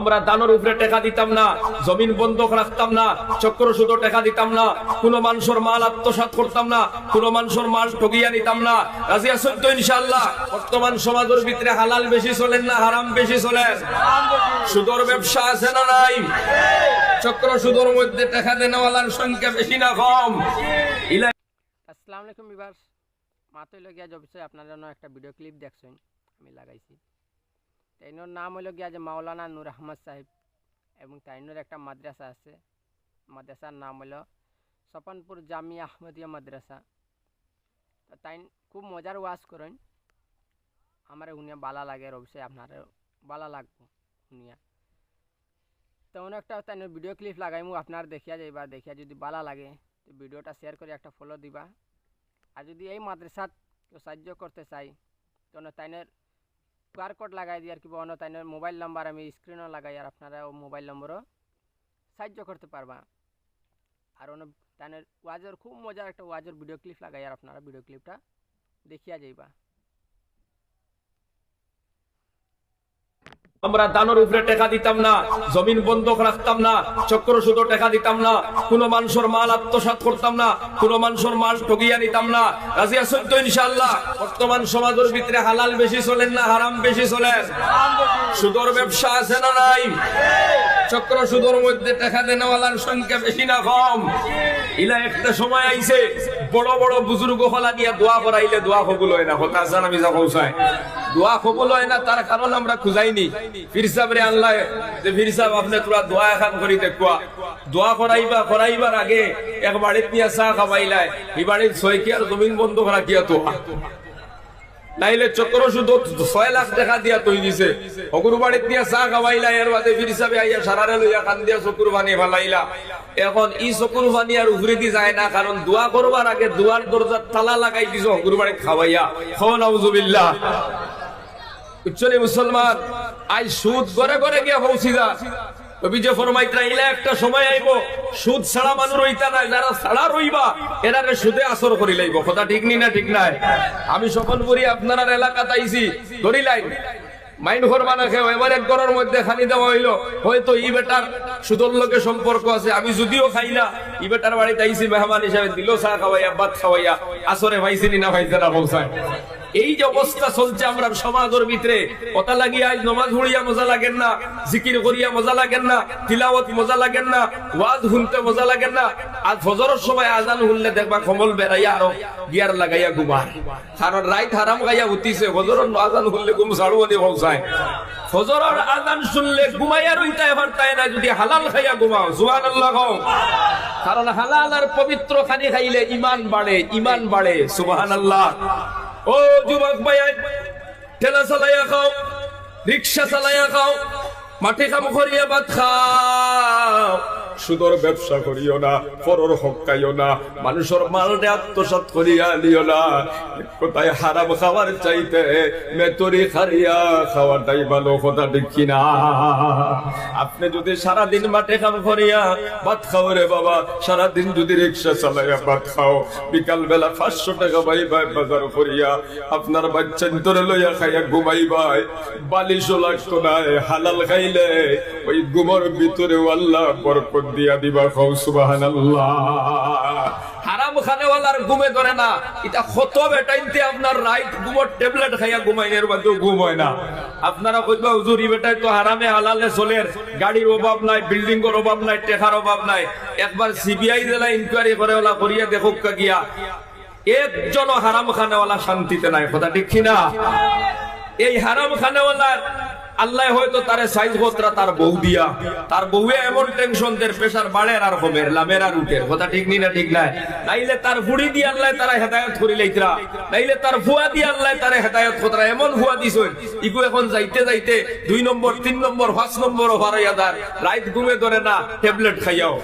আমরা দানের উপরে টাকা দিতাম না, জমিন বন্ধক রাখতাম না, চক্র সুদ টাকা দিতাম না, কোন মানুষের মাল আত্মসাৎ করতাম না, কোন মানুষের মাল ঠগিয়া নিতাম না। রাজি আছেন তো ইনশাআল্লাহ? বর্তমান সমাজের ভিতরে হালাল বেশি চলেন না হারাম বেশি চলেন? সুদর ব্যবসা আছে না নাই? চক্র সুদর মধ্যে টাকা দেনেওয়ালার সংখ্যা বেশি না কম? আসসালামু আলাইকুম ভিউয়ার্স, মাত্র লগিয়া জবছে আপনার জন্য একটা ভিডিও ক্লিপ দেখছেন আমি লাগাইছি। তাইনোর নাম হইল গিয়া যে মাওলানা নূর আহমদ সাহেব, এবং তাইনোর একটা মাদ্রাসা আছে, মাদ্রাসার নাম হইল সপনপুর জামিয়া আহমদিয়া মাদ্রাসা। তাই খুব মজার ওয়াজ করেন, আমার শুনিয়া বালা লাগে, অবশ্যই আপনার বালা লাগবো শুনিয়া। তো একটা তাইনোর ভিডিও ক্লিপ লাগাইমু, আপনার দেখিয়া যাইবা, দেখিয়া যদি বালা লাগে তো ভিডিওটা শেয়ার করে একটা ফলো দিবা। আর যদি এই মাদ্রাসাত কেউ সাহায্য করতে চাই তো তাইনের QR কোড লাগাই দিয়ে আর কি অন্য তাইনের মোবাইল নাম্বার আমি স্ক্রিনও লাগাই, আর আপনারা ও মোবাইল নম্বরও সাহায্য করতে পারবা। আর অন্য তাইনের ওয়াজের খুব মজার একটা ওয়াজের ভিডিও ক্লিপ লাগাই, আর আপনারা ভিডিও ক্লিপটা দেখিয়া যাইবা। আমরা দানের উপরে টাকা দিতাম না, জমিন বন্ধক রাখতাম না, চক্র সুদ টাকা দিতাম না, কোন মানুষের মাল আত্মসাৎ করতাম না, কোন মানুষের মাল ঠগিয়া নিতাম না। রাজি আছেন তো ইনশাআল্লাহ? বর্তমান সমাজের ভিতরে হালাল বেশি চলেন না হারাম বেশি চলেন? সুদর ব্যবসা আছে না নাই? চক্র সুদর মধ্যে টাকা দেনেওয়ালার সংখ্যা বেশি না কম? ইলা একটা সময় আইছে বড় বড় বুজুর্গ হলা নিয়ে দোয়া করাইলে দোয়া কবুল হয় না। কথা আছে না মিছা কৌসায়? দোয়া কবুল হয় না, তার কারণ আমরা খুঁজাইনি। পীর সাহেব রে আল্লাহ যে পীর সাহেব আপনি তোরা দোয়া এখন করি দেখুয়া, দোয়া করাইবার আগে এক বাড়িত নিয়ে চা খাবাইলাই, এই বাড়ির 6 কি আর জমিন বন্ধ করা কিয়া তো নাইলে চক্র শুধু 6 লাখ টাকা দিয়া তৈ দিছে, অগুরু বাড়িত নিয়ে চা খাবাইলা, এর বাদে পীর সাহেব আইয়া সারারে লইয়া কান দিয়া চকুর পানি ফেলাইলা। এখন ই চকুর পানি আর উফরে দি যায় না, কারণ দোয়া করবার আগে দুয়ার দরজার তালা লাগাই দিছো অগুরু বাড়িত খাওয়াইয়া। খাওয়া নাউজুবিল্লাহ। উচ্চলি মুসলমান আজ সুদ ঘরে ঘরে গিয়া পৌঁছিদা। কবি যে ফরমাইতরা ইলা একটা সময় আইব সুদ ছাড়া মানুষ রইতা নাই, যারা ছাড়া রইবা এরারে সুদে আসর করি লাইব। কথা ঠিক নি না ঠিক নাই? আমি সপনপুরি আপনার এলাকাতে আইছি, ধরি লাইন মাইন্ড করবা না খেয়ে এবার এক ঘরের মধ্যে খানি দেওয়া হইলো, হয়তো ই বেটার সুদর লোকের সম্পর্ক আছে, আমি যদিও খাই না, ই বেটার বাড়িতে আইছি মেহমান হিসাবে, দিল চা খাওয়াইয়া ভাত খাওয়াইয়া, আসরে ভাইছিনি না ভাইছে না পৌঁছায়। এই যে অবস্থা চলছে আমরা সমাজের ভিতরে, কথা লাগিয়ে আজ নমাজ পড়িয়া মজা লাগেন না, জিকির করিয়া মজা লাগেন না, তিলাওয়াত মজা লাগেন না, ওয়াজ শুনতে মজা লাগেন না। আজ ফজরের সময় আজান শুনলে দেখবা কমল বেড়াইয়া আরো গিয়ার লাগাইয়া ঘুমার, কারণ রাইত হারাম গাইয়া উঠিছে। ফজরের আজান শুনলে ঘুম ছাড়ুয়ানি পৌঁছায়, ফজরের আজান শুনলে ঘুমাইয়া রইতে এবার তাই না, যদি হালাল খাইয়া ঘুমাও সুবহানাল্লাহ কও। কারণ হালাল আর পবিত্র খানি খাইলে ইমান বাড়ে, ইমান বাড়ে। সুবহানাল্লাহ। ও যুবক ভাই, ঠেলা চালাইয়া খাও, রিক্সা চালাইয়া খাও, মাঠে কাম করিয়া ভাত খাও, সুদর ব্যবসা করিও না, পরর হক খাইও না, মানুষের মালটা আত্মসাৎ করিয়া নিও না। কোথায় হারাম খাওয়ার চাইতে মেতরি খারিয়া খাওয়াটাই ভালো। কথা ঠিক কিনা? আপনি যদি সারাদিন মাঠে কাম করিয়া ভাত খাও রে বাবা, সারাদিন যদি রিক্সা চালাইয়া ভাত খাও, বিকাল বেলা 500 টাকা পাইবাই বাজার করিয়া, আপনার বাচ্চা ধরে লইয়া খাইয়া ঘুমাইবাই, বালিশও লাগতো না। হালাল খাইলে ওই ঘুমের ভিতরে আল্লাহ বরকত দিয়া দিবা। খাও সুবহানাল্লাহ। হারাম খানেওয়ালার ঘুমে ধরে না, এটা কত বেটাইতে আপনার রাইট ঘুমের ট্যাবলেট খাইয়া ঘুমাইনের বাদেও ঘুম হয় না। আপনারা কইবা হুজুর ই বেটাই তো হারামে হালালে চলের, গাড়ির অভাব নাই, বিল্ডিং এর অভাব নাই, টেকার অভাব নাই। একবার সিবিআই জেলা ইনকোয়ারি করে ওলা করিয়া দেখুক গিয়া, একজন হারাম খানেওয়ালা শান্তিতে নাই। কথা ঠিক কিনা? এই হারাম খানেওয়ালার আল্লাহ হয়তো তারে সাইজ গোত্রা তার বউ দিয়া, তার বউয়ে এমন টেনশন দের প্রেসার বাড়ের আর কমের, লামের আর উঠের। কথা ঠিক নি না ঠিক নাই? নাইলে তার বুড়ি দিয়ে আল্লাহ তারা হেদায়ত করি লাইতরা, নাইলে তার ফুয়া দিয়ে আল্লাহ তারা হেদায়ত কতরা। এমন ফুয়া দিছেন ইগু এখন যাইতে যাইতে 2 নম্বর 3 নম্বর 5 নম্বর হারাইয়া দার, রাইত ঘুমে ধরে না, ট্যাবলেট খাইয়াও।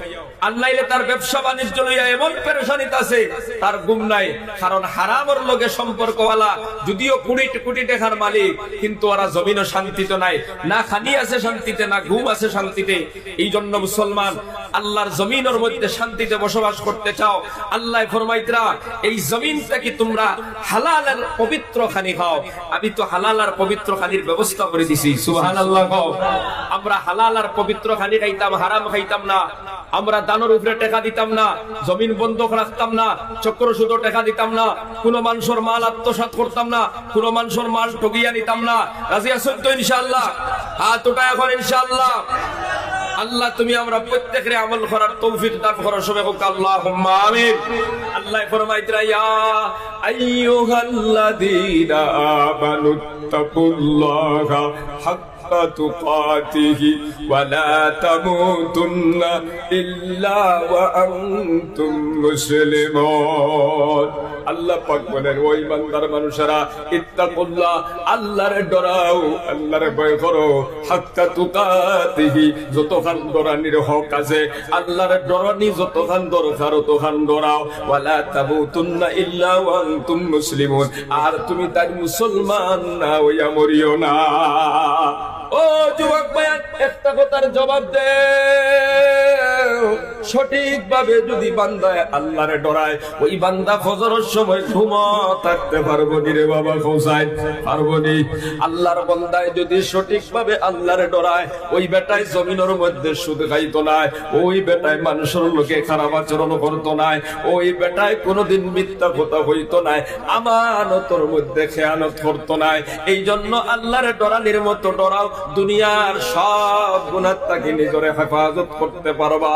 আল্লাহলে তার ব্যবসা বাণিজ্য লইয়া এমন পেরেশানিতে আছে, তার ঘুম নাই। কারণ হারামের লগে সম্পর্কওয়ালা যদিও কোটি কোটি টাকার মালিক, কিন্তু ওরা জমিনও শান্তিতে নাই, না খানি আছে শান্তিতে, না ঘুম আছে শান্তিতে। এই জন্য মুসলমান আল্লাহর জমিনের মধ্যে শান্তিতে বসবাস করতে চাও, আল্লাহ ফরমাইতরা এই জমিনটা কি তোমরা হালালের পবিত্র খানি খাও, আমি তো হালাল আর পবিত্র খানির ব্যবস্থা করে দিছি। সুবহানাল্লাহ। আমরা হালাল আর পবিত্র খানি খাইতাম, হারাম খাইতাম না। আমরা দানের উপরে টাকা দিতাম না, জমিন বন্ধক রাখতাম না, চক্র সুদ টাকা দিতাম না, কোন মানুষের মাল আত্মসাৎ করতাম না, কোন মানুষের মাল ঠগিয়া নিতাম না। রাজি আছেন তো ইনশাআল্লাহ? হাত উঠা এখন ইনশাআল্লাহ। আল্লাহ তুমি আমরা প্রত্যেকের আমল করার তৌফিক দান করো, সবাই হোক আল্লাহুম্মা আমিন। আল্লাহ ফরমাইতরা ইয়া আইয়ুহাল্লাযীনা আমানুত্তাকুল্লাহা হাক্কা তুকাতিহি ওয়া লা তামুতুন্না ইল্লা ওয়া আনতুম মুসলিমুন। আল্লাহ পাক বলেন, ওই বান্দার মানুষেরা ইত্তাকুল্লাহ, আল্লাহর ডরাও, আল্লাহর ভয় করো, হাক্কা তুকাতিহি, যতখান ডরানির হক আছে আল্লাহর ডরানি যতখান দরকার ততখান ডরাও, ওয়ালা তামুতুন্না ইল্লা ওয়া আনতুম মুসলিমুন, আর তুমি তার মুসলমান না হইয়া মরিও না। ও যুবক ভাইয়া, একটা কথার জবাব দে, সঠিকভাবে যদি বান্দায় আল্লাহরে ডরায়, ওই বান্দা ফজরের সময় ঘুমা থাকতে পারবো নি রে বাবা, খোঁজায় পারবো নি। আল্লাহর বান্দায় যদি সঠিকভাবে আল্লাহরে ডরায়, ওই বেটায় জমিনের মধ্যে সুদ খাইতো না, ওই বেটায় মানুষের লোকে খারাপ আচরণ করতো না, ওই বেটায় কোনোদিন মিথ্যা কথা হইতো না, আমানতের মধ্যে খেয়ানত করতো না। এই জন্য আল্লাহরে ডরানির মতো ডরাও, দুনিয়ার সব গুনাহ থেকে নিজরে হেফাজত করতে পারবা।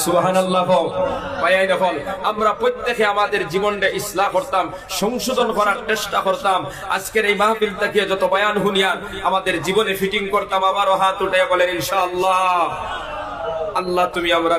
সুবহানাল্লাহ। ভাইয়া দেখুন, আমরা প্রত্যেকে আমাদের জীবনটা ইসলাহ করতাম, সংশোধন করার চেষ্টা করতাম। আজকের এই মাহফিল থেকে যত বয়ান হুনিয়ান আমাদের জীবনে ফিটিং করতাম। আবারও হাত উঠে বলেন ইনশাআল্লাহ। আল্লাহ তুমি আমরা